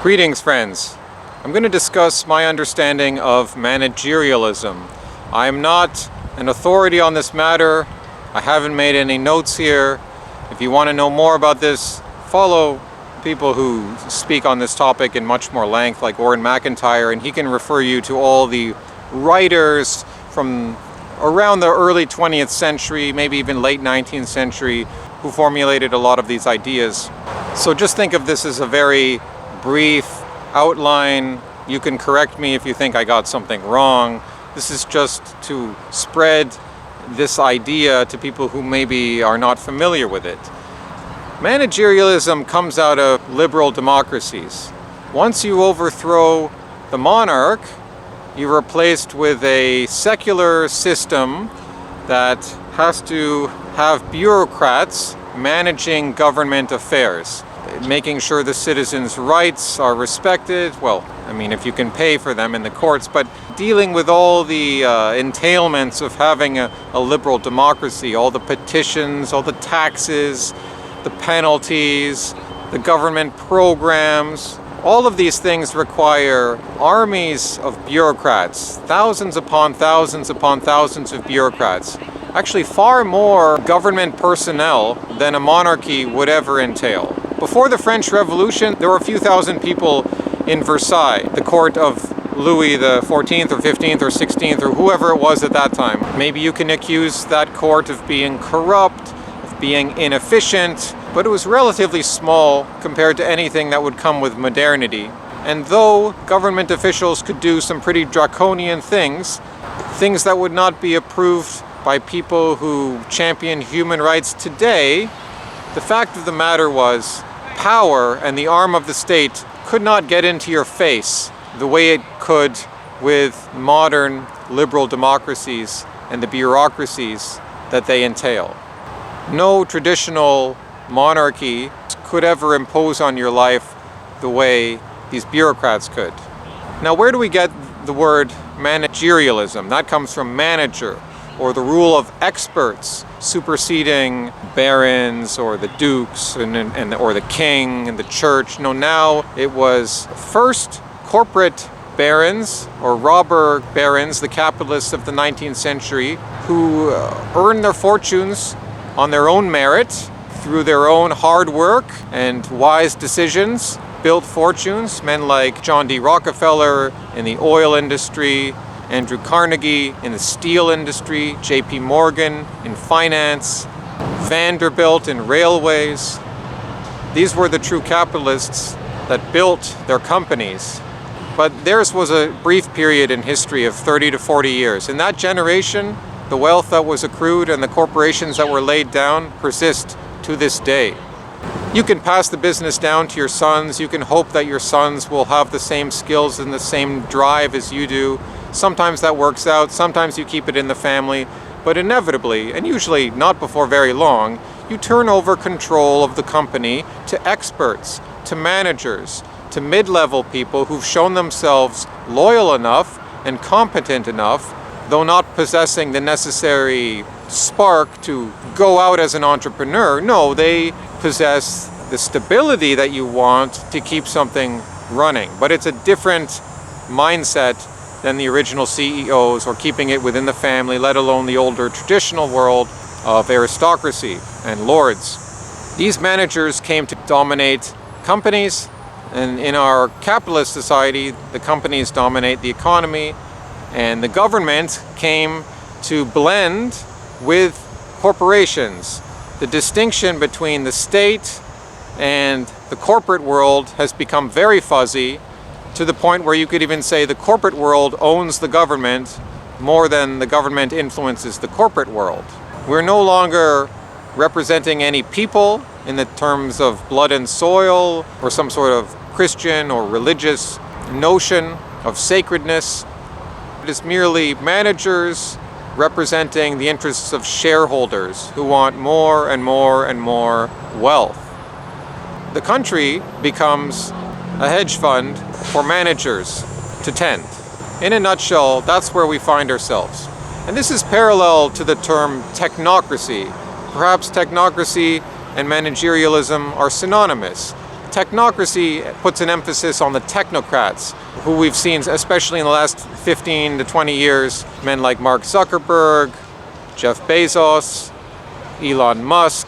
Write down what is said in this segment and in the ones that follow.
Greetings, friends. I'm going to discuss my understanding of managerialism. I am not an authority on this matter. I haven't made any notes here. If you want to know more about this, follow people who speak on this topic in much more length, like Orrin McIntyre, and he can refer you to all the writers from around the early 20th century, maybe even late 19th century, who formulated a lot of these ideas. So just think of this as a very brief outline. You can correct me if you think I got something wrong. This is just to spread this idea to people who maybe are not familiar with it. Managerialism comes out of liberal democracies. Once you overthrow the monarch, you're replaced with a secular system that has to have bureaucrats managing government affairs, making sure the citizens' rights are respected. Well, I mean, if you can pay for them in the courts, but dealing with all the entailments of having a liberal democracy, all the petitions, all the taxes, the penalties, the government programs. All of these things require armies of bureaucrats, thousands upon thousands upon thousands of bureaucrats. Actually, far more government personnel than a monarchy would ever entail. Before the French Revolution, there were a few thousand people in Versailles, the court of Louis the 14th or 15th or 16th or whoever it was at that time. Maybe you can accuse that court of being corrupt, of being inefficient, but it was relatively small compared to anything that would come with modernity. And though government officials could do some pretty draconian things that would not be approved by people who champion human rights today, the fact of the matter was, power and the arm of the state could not get into your face the way it could with modern liberal democracies and the bureaucracies that they entail. No traditional monarchy could ever impose on your life the way these bureaucrats could. Now, where do we get the word managerialism? That comes from manager, or the rule of experts superseding barons or the dukes or the king and the church. No, now it was first corporate barons or robber barons, the capitalists of the 19th century, who earned their fortunes on their own merit through their own hard work and wise decisions, built fortunes. Men like John D. Rockefeller in the oil industry, Andrew Carnegie in the steel industry, J.P. Morgan in finance, Vanderbilt in railways. These were the true capitalists that built their companies. But theirs was a brief period in history of 30 to 40 years. In that generation, the wealth that was accrued and the corporations that were laid down persist to this day. You can pass the business down to your sons. You can hope that your sons will have the same skills and the same drive as you do. Sometimes that works out, sometimes you keep it in the family, but inevitably, and usually not before very long, you turn over control of the company to experts, to managers, to mid-level people who've shown themselves loyal enough and competent enough, though not possessing the necessary spark to go out as an entrepreneur. No, they possess the stability that you want to keep something running. But it's a different mindset than the original CEOs or keeping it within the family, let alone the older traditional world of aristocracy and lords. These managers came to dominate companies, and in our capitalist society, the companies dominate the economy, and the government came to blend with corporations. The distinction between the state and the corporate world has become very fuzzy, to the point where you could even say the corporate world owns the government more than the government influences the corporate world. We're no longer representing any people in the terms of blood and soil or some sort of Christian or religious notion of sacredness. It is merely managers representing the interests of shareholders who want more and more and more wealth. The country becomes a hedge fund for managers to tend. In a nutshell, that's where we find ourselves. And this is parallel to the term technocracy. Perhaps technocracy and managerialism are synonymous. Technocracy puts an emphasis on the technocrats, who we've seen, especially in the last 15 to 20 years, men like Mark Zuckerberg, Jeff Bezos, Elon Musk,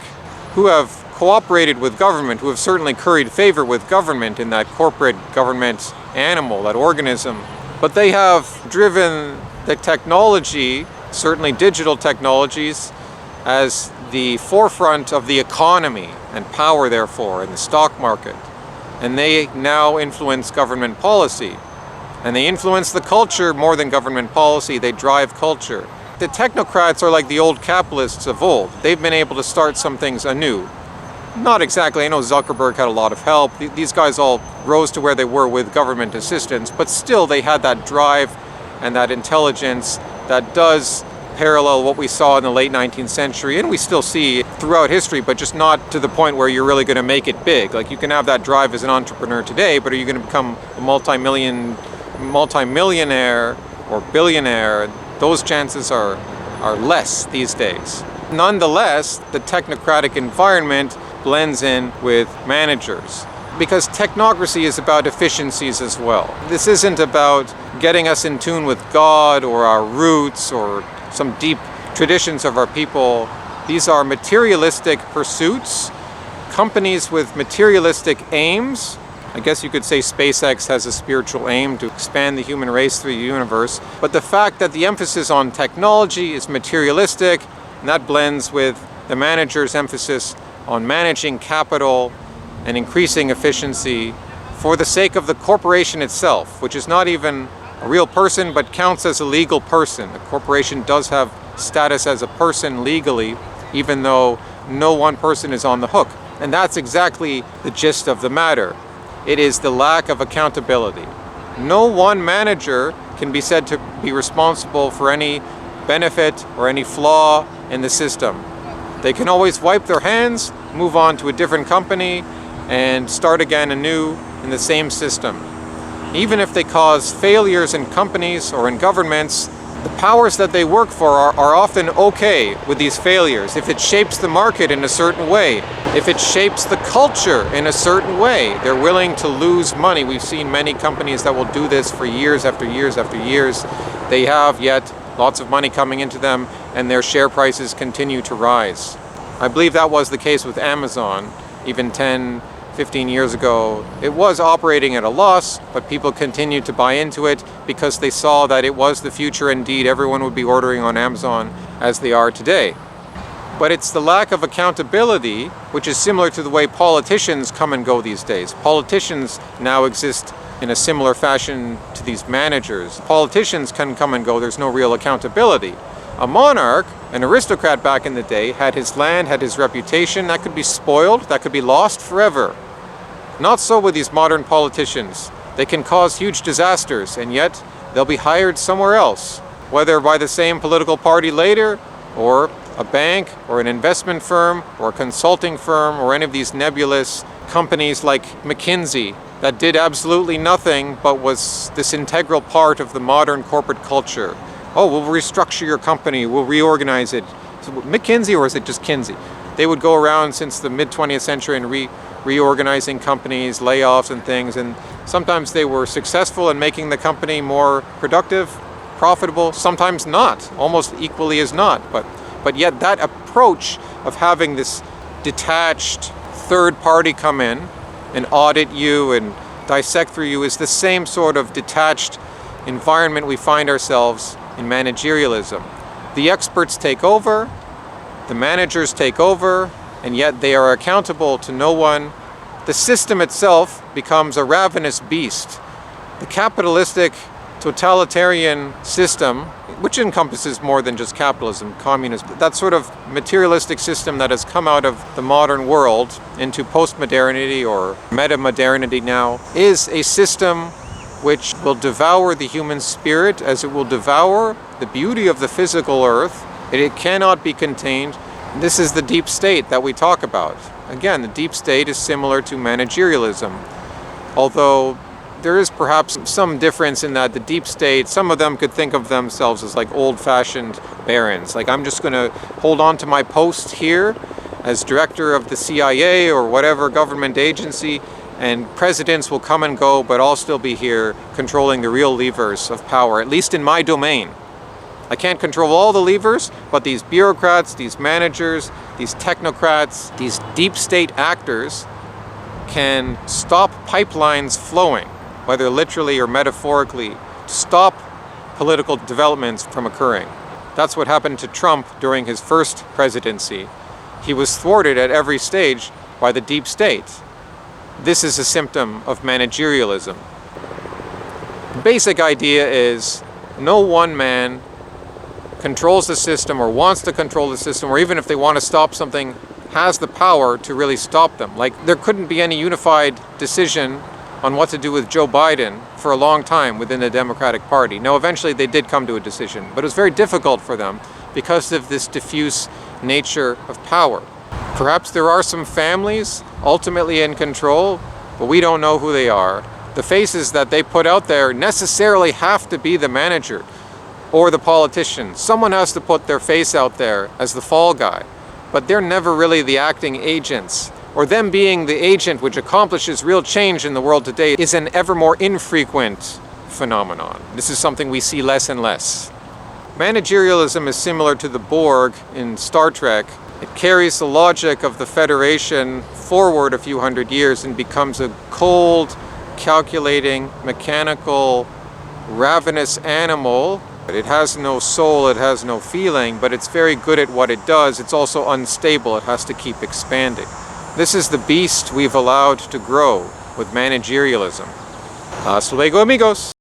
who have cooperated with government, who have certainly curried favor with government in that corporate government animal, that organism. But they have driven the technology, certainly digital technologies, as the forefront of the economy and power, therefore, in the stock market. And they now influence government policy. And they influence the culture more than government policy. They drive culture. The technocrats are like the old capitalists of old. They've been able to start some things anew. Not exactly. I know Zuckerberg had a lot of help. These guys all rose to where they were with government assistance, but still they had that drive and that intelligence that does parallel what we saw in the late 19th century, and we still see throughout history, but just not to the point where you're really going to make it big. Like, you can have that drive as an entrepreneur today, but are you going to become a multi-millionaire or billionaire? Those chances are less these days. Nonetheless, the technocratic environment blends in with managers, because technocracy is about efficiencies as well. This isn't about getting us in tune with God or our roots or some deep traditions of our people. These are materialistic pursuits, companies with materialistic aims. I guess you could say SpaceX has a spiritual aim to expand the human race through the universe. But the fact that the emphasis on technology is materialistic, and that blends with the manager's emphasis on managing capital and increasing efficiency for the sake of the corporation itself, which is not even a real person but counts as a legal person. The corporation does have status as a person legally, even though no one person is on the hook. And that's exactly the gist of the matter. It is the lack of accountability. No one manager can be said to be responsible for any benefit or any flaw in the system. They can always wipe their hands, move on to a different company, and start again anew in the same system. Even if they cause failures in companies or in governments, the powers that they work for are often okay with these failures. If it shapes the market in a certain way, if it shapes the culture in a certain way, they're willing to lose money. We've seen many companies that will do this for years after years after years. They have yet lots of money coming into them, and their share prices continue to rise. I believe that was the case with Amazon even 10, 15 years ago. It was operating at a loss, but people continued to buy into it because they saw that it was the future. Indeed, everyone would be ordering on Amazon as they are today. But it's the lack of accountability, which is similar to the way politicians come and go these days. Politicians now exist in a similar fashion to these managers. Politicians can come and go, there's no real accountability. A monarch, an aristocrat back in the day, had his land, had his reputation, that could be spoiled, that could be lost forever. Not so with these modern politicians. They can cause huge disasters, and yet they'll be hired somewhere else, whether by the same political party later, or a bank, or an investment firm, or a consulting firm, or any of these nebulous companies like McKinsey that did absolutely nothing but was this integral part of the modern corporate culture. Oh, we'll restructure your company, we'll reorganize it. So McKinsey, or is it just Kinsey? They would go around since the mid-20th century and reorganizing companies, layoffs and things, and sometimes they were successful in making the company more productive, profitable, sometimes not, almost equally as not. But yet that approach of having this detached third party come in and audit you and dissect through you is the same sort of detached environment we find ourselves in managerialism. The experts take over, the managers take over, and yet they are accountable to no one. The system itself becomes a ravenous beast. The capitalistic totalitarian system, which encompasses more than just capitalism, communism, that sort of materialistic system that has come out of the modern world into post-modernity or meta-modernity now, is a system which will devour the human spirit as it will devour the beauty of the physical earth. It cannot be contained. This is the deep state that we talk about. Again, the deep state is similar to managerialism, although there is perhaps some difference in that the deep state, some of them could think of themselves as like old-fashioned barons. Like, I'm just going to hold on to my post here as director of the CIA or whatever government agency, and presidents will come and go, but I'll still be here controlling the real levers of power, at least in my domain. I can't control all the levers, but these bureaucrats, these managers, these technocrats, these deep state actors can stop pipelines flowing, whether literally or metaphorically, stop political developments from occurring. That's what happened to Trump during his first presidency. He was thwarted at every stage by the deep state. This is a symptom of managerialism. The basic idea is no one man controls the system or wants to control the system, or even if they want to stop something, has the power to really stop them. Like, there couldn't be any unified decision on what to do with Joe Biden for a long time within the Democratic Party. Now, eventually they did come to a decision, but it was very difficult for them because of this diffuse nature of power. Perhaps there are some families ultimately in control, but we don't know who they are. The faces that they put out there necessarily have to be the manager or the politician. Someone has to put their face out there as the fall guy, but they're never really the acting agents. Or them being the agent which accomplishes real change in the world today is an ever more infrequent phenomenon. This is something we see less and less. Managerialism is similar to the Borg in Star Trek. It carries the logic of the Federation forward a few hundred years and becomes a cold, calculating, mechanical, ravenous animal. It has no soul, it has no feeling, but it's very good at what it does. It's also unstable, it has to keep expanding. This is the beast we've allowed to grow with managerialism. Hasta luego, amigos!